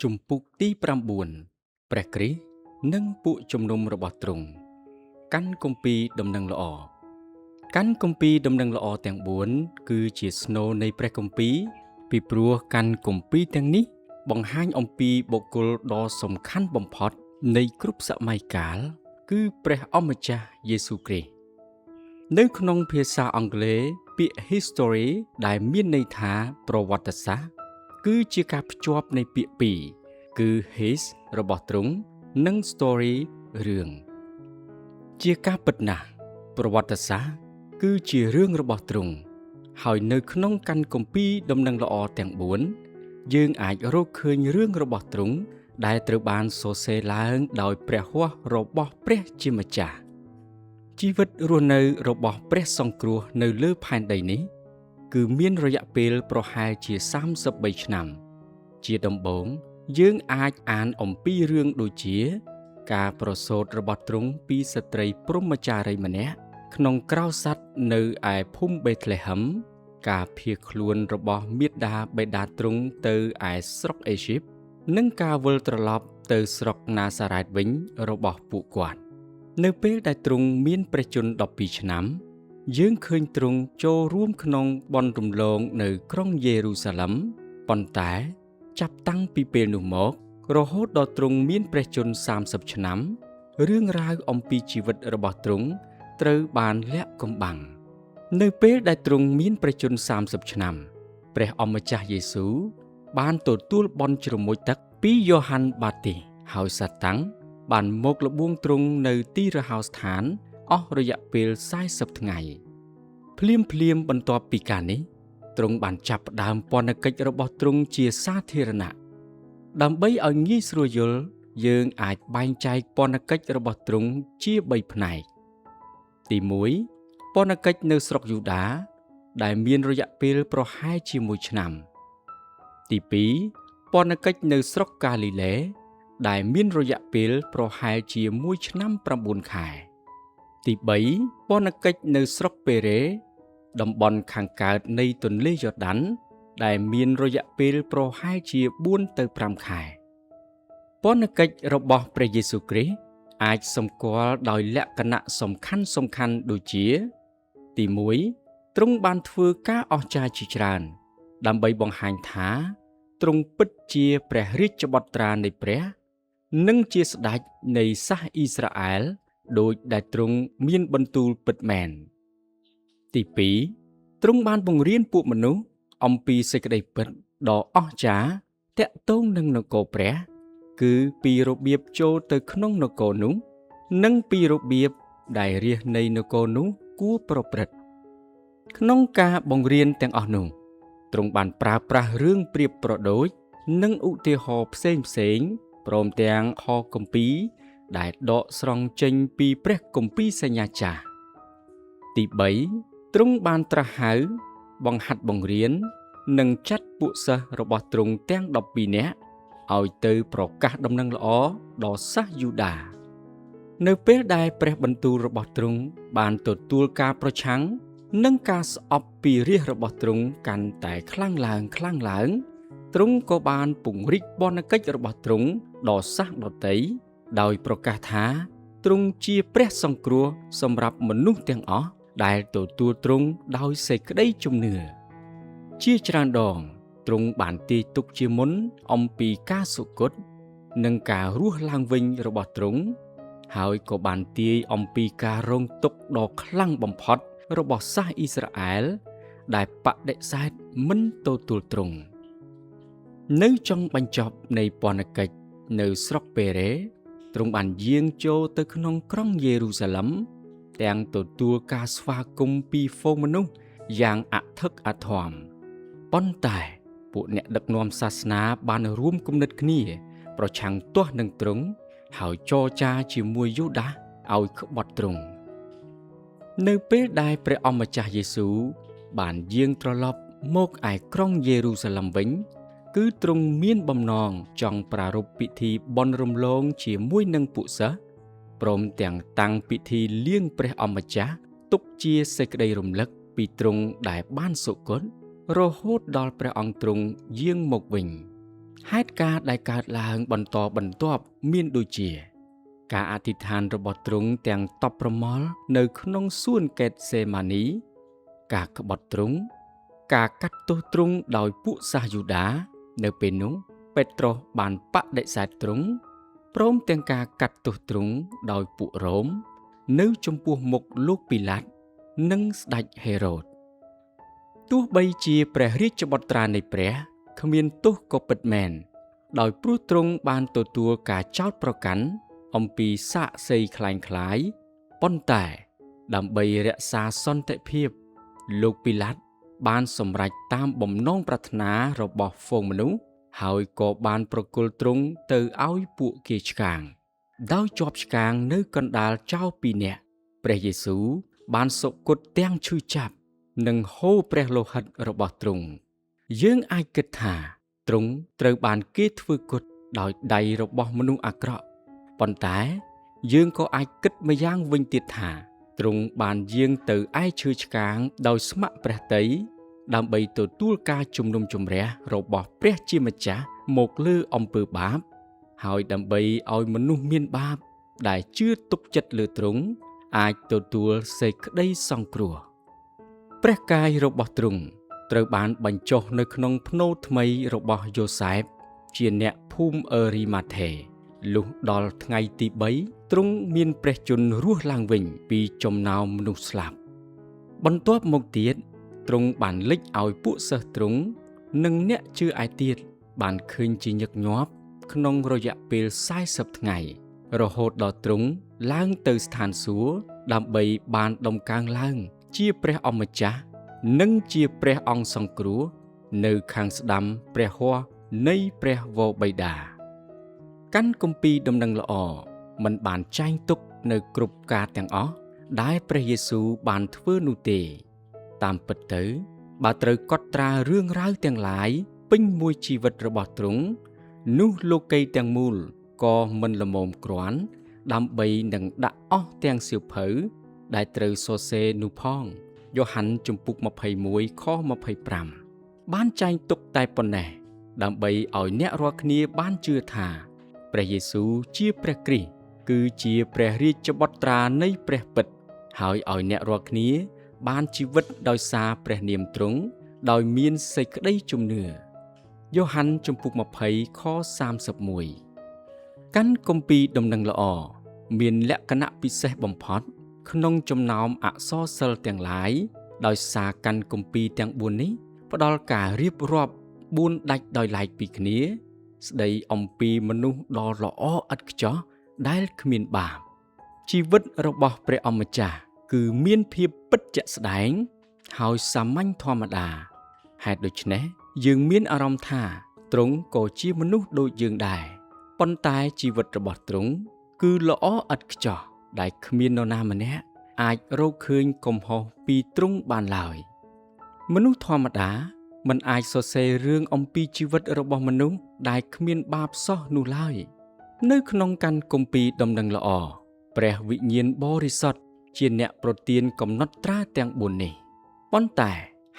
ជំពូកទី9ព្រះគ្រីស្ទនិងពួកជំនុំរបស់ទ្រង់កាន់គម្ពីរដំណឹងល្អកាន់គម្ពីរដំណឹងល្អទាំង4គឺជាស្នូលនៃព្រះគម្ពីរពីព្រោះកាន់គម្ពីរទាំងនេះបង្ហាញអំពីបុគ្គលដ៏សំខាន់បំផុតនៃគ្រប់សម័យកាលគឺព្រះអម្ចាស់យេស៊ូវគ្រីស្ទនៅក្នុងភាសាអង់គ្លេសពាក្យ history ដែលមានន័យថាប្រវត្តិសាស្ត្រគឺជាការភ្ជាប់នៃពាក្យពីរគឺ his របស់ទ្រង់និង story រឿងជាការពិតណាស់ប្រវត្តិសាស្ត្រគឺជារឿងរបស់ទ្រង់ហើយនៅក្នុងកាន់គម្ពីរដំណឹងល្អទាំង4យើងអាចរកឃើញរឿងរបស់ទ្រង់ដែលត្រូវបានសរសេរឡើងដោយព្រះហស្ថរបស់ព្រះជាម្ចាស់ជីវិតរស់នៅរបស់ព្រះសង្គ្រោះនៅលើផែនដីនេះគឺមានរយៈពេលប្រហែលជា33ឆ្នាំជាដំបូងយើងអាចអានអំពីរឿងដូចជាការប្រសូតរបស់ទ្រង់ពីស្ត្រីព្រហ្មចារីយ៍ម្នាក់ក្នុងក្រោលសត្វនៅឯភូមិបេត្លេហឹមការភៀសខ្លួនរបស់មាតាបិតាទ្រង់ទៅឯស្រុកអេស៊ីបនិងការវិលត្រឡប់ទៅស្រុកណាសារ៉េតវិញរបស់ពួកគាត់នៅពេលដែលទ្រង់មានព្រះជន្ម12ឆ្នាំយើងឃើញទ្រង់ចូលរួមក្នុងបុណ្យរំលងនៅក្រុងយេរូសាឡិមប៉ុន្តែចាប់តាំងពីពេលនោះមករហូតដល់ទ្រង់មានព្រះជន្ម30ឆ្នាំរឿងរ៉ាវអំពីជីវិតរបស់ទ្រង់ត្រូវបានលាក់កំបាំងនៅពេលដែលទ្រង់មានព្រះជន្ម30ឆ្នាំព្រះអម្ចាស់យេស៊ូវបានទទួលបន់ជ្រមុជទឹកពីយ៉ូហាន់បាទីសហើយសាតាំងបានមកលបួងទ្រង់នៅទីរហោស្ថានអស់រយៈពេល40ថ្ងៃភ្លាមបន្ទាប់ពីការនេះទ្រង់បានចាប់ផ្ដើមពន្ធកិច្ចរបស់ទ្រង់ជាសាធារណៈដើម្បីឲ្យងាយស្រួលយល់យើងអាចបែងចែកពន្ធកិច្ចរបស់ទ្រង់ជា3ផ្នែកទី1ពន្ធកិច្ចនៅស្រុកយូដាដែលមានរយៈពេលប្រហែលជា1ឆ្នាំទី2ពន្ធកិច្ចនៅស្រុកកាលីលេដែលមានរយៈពេលប្រហែលជា1ឆ្នាំ9ខែទី3ពន្ធកិច្ចនៅស្រុកពេរេតំបន់ខាងកើតនៃទន្លេយ៉ូដានដែលមានរយៈពេលប្រហែលជា4ទៅ5ខែពន្ធកិច្ចរបស់ព្រះយេស៊ូវគ្រីស្ទអាចសម្គាល់ដោយលក្ខណៈសំខាន់ដូចជាទី1ទ្រង់បានធ្វើការអស្ចារ្យជាច្រើនដើម្បីបង្ហាញថាទ្រង់ពិតជាព្រះរាជបុត្រានៃព្រះនិងជាស្ដេចនៃសាសអ៊ីស្រាអែលដោយដែលទ្រង់មានបន្ទូលពិតមែនទី2ទ្រង់បានបង្រៀនពួកមនុស្សអំពីសេចក្តីពិតដ៏អស្ចារ្យតាក់ទងនឹងនគរព្រះគឺពីរបៀបចូលទៅក្នុងនគរនោះនិងពីរបៀបដែលរាស្ត្រនៃនគរនោះគួរប្រព្រឹត្តក្នុងការបង្រៀនទាំងអស់នោះទ្រង់បានប្រើប្រាស់រឿងប្រៀបប្រដូចនិងឧទាហរណ៍ផ្សេងព្រមទាំងខគម្ពីរដែលដកស្រង់ចេញពីព្រះគម្ពីរសញ្ញាចាស់ទី3ទ្រង់បានត្រាស់ហៅបង្ហាត់បង្រៀននិងចាត់ពួកសិស្សរបស់ទ្រង់ទាំង12នាក់ឲ្យទៅប្រកាសដំណឹងល្អដល់សាសយូដានៅពេលដែលព្រះបន្ទូលរបស់ទ្រង់បានទទួលការប្រឆាំងនិងការស្អប់ពីរាស្ត្ររបស់ទ្រង់កាន់តែខ្លាំងឡើងទ្រង់ក៏បានពង្រីកបនកិច្ចរបស់ទ្រង់ដល់សាសដទៃដោយប្រកាសថាទ្រង់ជាព្រះសង្គ្រោះសម្រាប់មនុស្សទាំងអស់ដែលទទួលទ្រង់ដោយសេចក្តីជំនឿជាច្រើនដងទ្រង់បានទាយទុកជាមុនអំពីការសុគតនិងការរស់ឡើងវិញរបស់ទ្រង់ហើយក៏បានទាយអំពីការរងទុក្ខដ៏ខ្លាំងបំផុតរបស់សាសអ៊ីស្រាអែលដែលបដិសេធមិនទទួលទ្រង់នៅចុងបញ្ចប់នៃពន្ធកិច្ចនៅស្រុកពេរេទ្រង់បានយាងចូលទៅក្នុងក្រុងយេរូសាឡិមទាំងទទួលការស្វាគមន៍ពីហ្វូងមនុស្សយ៉ាងអធិកអធមប៉ុន្តែពួកអ្នកដឹកនាំសាសនាបានរួមគំនិតគ្នាប្រឆាំងទាស់នឹងទ្រង់ហើយចរចាជាមួយយូដាសឲ្យក្បត់ទ្រង់នៅពេលដែលព្រះអម្ចាស់យេស៊ូវបានយាងត្រឡប់មកឯក្រុងយេរូសាឡិមវិញគឺទ្រង់មានបំណងចង់ប្រារព្ធពិធីបុណ្យរំលងជាមួយនឹងពួកសិស្សព្រមទាំងតាំងពិធីលៀងព្រះអម្ចាស់ទុកជាសេចក្តីរំលឹកពីទ្រង់ដែលបានសុគតរហូតដល់ព្រះអង្គទ្រង់យាងមកវិញ ហេតុការណ៍ដែលកើតឡើងបន្តបន្ទាប់មានដូចជាការអធិដ្ឋានរបស់ទ្រង់ទាំងតបប្រមល់នៅក្នុងសួនកេតសេម៉ានីការក្បត់ទ្រង់ការកាត់ទោសទ្រង់ដោយពួកសាសយូដានៅពេលនោះពេត្រុសបានបដិសេធទ្រង់ព្រមទាំងការកាត់ទោសទ្រង់ដោយពួករ៉ូមនៅចំពោះមុខលោកពីឡាតនិងស្ដេចហេរ៉ូតទោះបីជាព្រះរាជបុត្រានៃព្រះគ្មានទោសក៏ពិតមែនដោយព្រោះទ្រង់បានទទួលការចោទប្រកាន់អំពីសាក្សីคล้ายៗប៉ុន្តែដើម្បីរក្សាសន្តិភាពលោកពីឡាតបានសម្រេចតាមបំណងប្រាថ្នារបស់ហ្វូងមនុស្សហើយក៏បានប្រគល់ទ្រង់ទៅឲ្យពួកគេឆ្កាងដោយជាប់ឆ្កាងនៅកណ្ដាលចោរ2នាក់ព្រះយេស៊ូវបានសុគតទាំងឈឺចាប់និងហូរព្រះលោហិតរបស់ទ្រង់យើងអាចគិតថាទ្រង់ត្រូវបានគេធ្វើគុតដោយដៃរបស់មនុស្សអាក្រក់ប៉ុន្តែយើងក៏អាចគិតម្យ៉ាងវិញទៀតថាទ្រង់បានយាងទៅឯឈើឆ្កាងដោយស្ម័គ្រព្រះទ័យដើម្បីទទួលការជំនុំជម្រះរបស់ព្រះជាម្ចាស់មកលើអំពើបាបហើយដើម្បីឲ្យមនុស្សមានបាបដែលជឿទុកចិត្តលើទ្រង់អាចទទួលសេចក្តីសង្គ្រោះព្រះកាយរបស់ទ្រង់ត្រូវបានបញ្ចុះនៅក្នុងភ្នូរថ្មីរបស់យ៉ូសែបជាអ្នកភូមិអឺរីម៉ាថេលុះដល់ថ្ងៃទី3ទ្រង់មានព្រះជន្មរស់ឡើងវិញពីចំណោមមនុស្សស្លាប់បន្ទាប់មកទៀតទ្រង់បានលេចឲ្យពួកសិស្សទ្រង់និងអ្នកជឿឯទៀតបានឃើញជាញឹកញាប់ក្នុងរយៈពេល40ថ្ងៃរហូតដល់ទ្រង់ឡើងទៅស្ថានសួគ៌ដើម្បីបានដំកើងឡើងជាព្រះអម្ចាស់និងជាព្រះអង្គសង្គ្រោះនៅខាងស្ដាំព្រះហស្ថនៃព្រះវរបិតាកាន់គម្ពីរដំណឹងល្អមិនបានចែងទុកនៅគ្រប់ការទាំងអស់ដែលព្រះយេស៊ូវបានធ្វើនោះទេតាមពិតទៅបើត្រូវកត់ត្រារឿងរ៉ាវទាំងឡាយពេញមួយជីវិតរបស់ទ្រង់នោះលោកីទាំងមូលក៏មិនល្មមគ្រាន់ដើម្បីនឹងដាក់អស់ទាំងសៀវភៅដែលត្រូវសរសេរនោះផងយ៉ូហានជំពូក21ខ25បានចែងទុកតែប៉ុណ្ណេះដើម្បីឲ្យអ្នករាល់គ្នាបានជឿថាព្រះយេស៊ូវជាព្រះគ្រីស្ទគឺជាព្រះរាជបុត្រានៃព្រះពិតហើយឲ្យអ្នករាល់គ្នាបានជីវិតដោយសារព្រះនាមទ្រង់ដោយមានសេចក្តីជំនឿយ៉ូហានជំពូក20ខ31កាន់គម្ពីរដំណឹងល្អមានលក្ខណៈពិសេសបំផុតក្នុងចំណោមអក្សរសិល្ប៍ទាំងឡាយដោយសារកាន់គម្ពីរទាំង4នេះផ្ដល់ការរៀបរាប់4ដាច់ដោយឡែកពីគ្នាស្ដីអំពីមនុស្សដ៏ល្អឥតខ្ចោះដែលគ្មានបាបជីវិតរបស់ព្រះអម្ចាស់គឺមានភាពពិតជាក់ស្ដែងហើយសាមញ្ញធម្មតាហេតុដូច្នេះយើងមានអារម្មណ៍ថាទ្រង់ក៏ជាមនុស្សដូចយើងដែរប៉ុន្តែជីវិតរបស់ទ្រង់គឺល្អឥតខ្ចោះដែលគ្មាននរណាម្នាក់អាចរកឃើញកំហុសពីទ្រង់បានឡើយមនុស្សធម្មតាមិនអាចសរសេររឿងអំពីជីវិតរបស់មនុស្សដែលគ្មានបាបសោះនោះឡើយនៅក្នុងកាន់គម្ពីរដំណឹងល្អព្រះវិញ្ញាណបរិសុទ្ធជាអ្នកប្រទានកំណត់ត្រាទាំង4នេះប៉ុន្តែ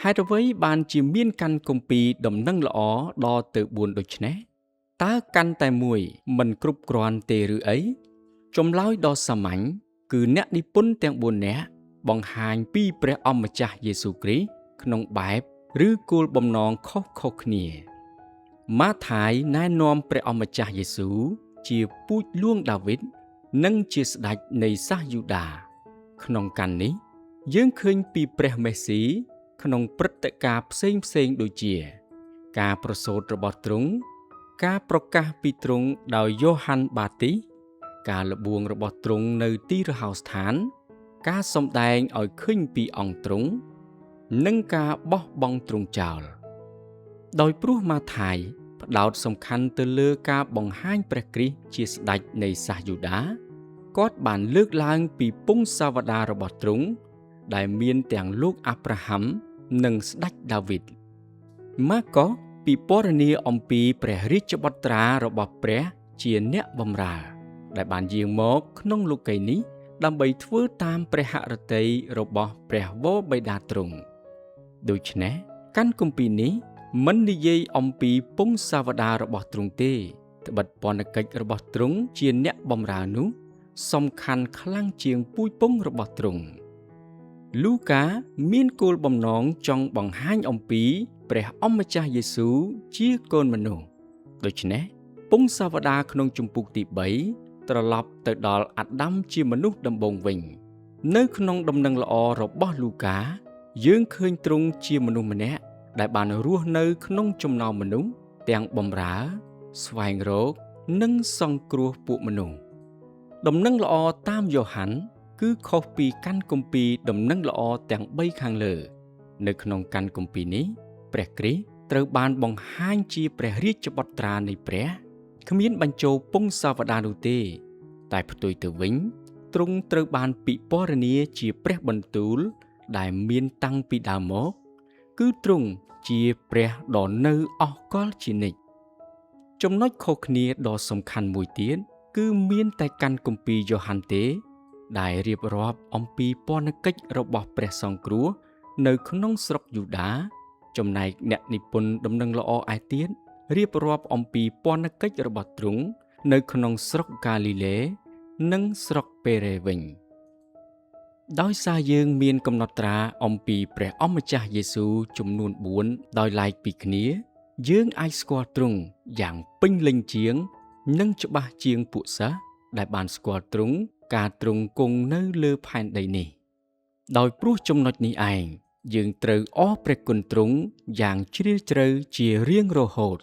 ហេតុអ្វីបានជាមានកាន់គម្ពីរដំណឹងល្អដល់ទៅ4ដូចនេះតើកាន់តែមួយមិនគ្រប់គ្រាន់ទេឬអីចម្លើយដ៏សាមញ្ញគឺអ្នកនិពន្ធទាំង4នាក់បង្ហាញពីព្រះអម្ចាស់យេស៊ូវគ្រីស្ទក្នុងបែបឬគោលបំណងខុសៗគ្នាម៉ាថាយណែនាំព្រះអម្ចាស់យេស៊ូវជាពូជលួងដាវីតនិងជាស្ដេចនៃសាសយូដាក្នុងកាន់នេះយើងឃើញពីព្រះមេស៊ីក្នុងព្រឹត្តិការណ៍ផ្សេងៗដូចជាការប្រសូតរបស់ទ្រង់ការប្រកាសពីទ្រង់ដោយយ៉ូហាន់បាទីសការល្បួងរបស់ទ្រង់នៅទីរហោស្ថានការសម្ដែងឲ្យឃើញពីអង្គទ្រង់និងការបោះបង់ទ្រង់ចោលដោយព្រោះម៉ាថាយផ្ដោតសំខាន់ទៅលើការបង្ហាញព្រះគ្រីស្ទជាស្ដេចនៃសាសយូដាគាត់បានលើកឡើងពីពងសាវតាររបស់ទ្រង់ដែលមានទាំងលោកអាប់រ៉ាហាំនិងស្ដេចដាវីតម៉ាកុសពិពណ៌នាអំពីព្រះរាជបុត្រារបស់ព្រះជាអ្នកបម្រើដែលបានយាងមកក្នុងលោកីយ៍នេះដើម្បីធ្វើតាមព្រះហឫទ័យរបស់ព្រះវរបិតាទ្រង់ដូច្នេះកាន់គម្ពីរនេះ មិននិយាយអំពីពងសាវតារបស់ទ្រង់ទេត្បិតពន្ធកិច្ចរបស់ទ្រង់ជាអ្នកបម្រើនោះសំខាន់ខ្លាំងជាងពូជពងរបស់ទ្រង់លូកាមានគោលបំណងចង់បង្ហាញអំពីព្រះអម្ចាស់យេស៊ូវជាកូនមនុស្សដូច្នេះពងសាវតាក្នុងជំពូកទី3ត្រឡប់ទៅដល់អាដាមជាមនុស្សដំបូងវិញនៅក្នុងដំណឹងល្អរបស់លូកាយើងឃើញទ្រង់ជាមនុស្សម្នាក់ដែលបានរស់នៅក្នុងចំណោមមនុស្សទាំងបម្រើស្វែងរកនិងសង្គ្រោះពួកមនុស្សដំណឹងល្អតាមយ៉ូហាន់គឺខុសពីកាន់គម្ពីរដំណឹងល្អទាំង3ខាងលើនៅក្នុងកាន់គម្ពីរនេះព្រះគ្រីស្ទត្រូវបានបង្ហាញជាព្រះរាជបុត្រានៃព្រះគ្មានបញ្ចូលពងសាវតានោះទេតែផ្ទុយទៅវិញទ្រង់ត្រូវបានពិពណ៌នាជាព្រះបន្ទូលដែលមានតាំងពីដើមមកគឺទ្រង់ជាព្រះដ៏នៅអស់កលជានិច្ចចំណុចខុសគ្នាដ៏សំខាន់មួយទៀតគឺមានតែកាន់គម្ពីរយ៉ូហាន់ទេដែលរៀបរាប់អំពីពន្ធកិច្ចរបស់ព្រះសង្គ្រោះនៅក្នុងស្រុកយូដាចំណែកអ្នកនិពន្ធដំណឹងល្អឯទៀតរៀបរាប់អំពីពន្ធកិច្ចរបស់ទ្រង់នៅក្នុងស្រុកកាលីលេនិងស្រុកពេរេវិញដោយសារយើងមានកំណត់ត្រាអំពីព្រះអម្ចាស់យេស៊ូវចំនួន4ដោយឡែកពីគ្នាយើងអាចស្គាល់ទ្រង់យ៉ាងពេញលេញជាងនិងច្បាស់ជាងពួកសិស្សដែលបានស្គាល់ទ្រង់ការទ្រង់គង់នៅលើផែនដីនេះដោយព្រោះចំណុចនេះឯងយើងត្រូវអរព្រះគុណទ្រង់យ៉ាងជ្រាលជ្រៅជារៀងរហូត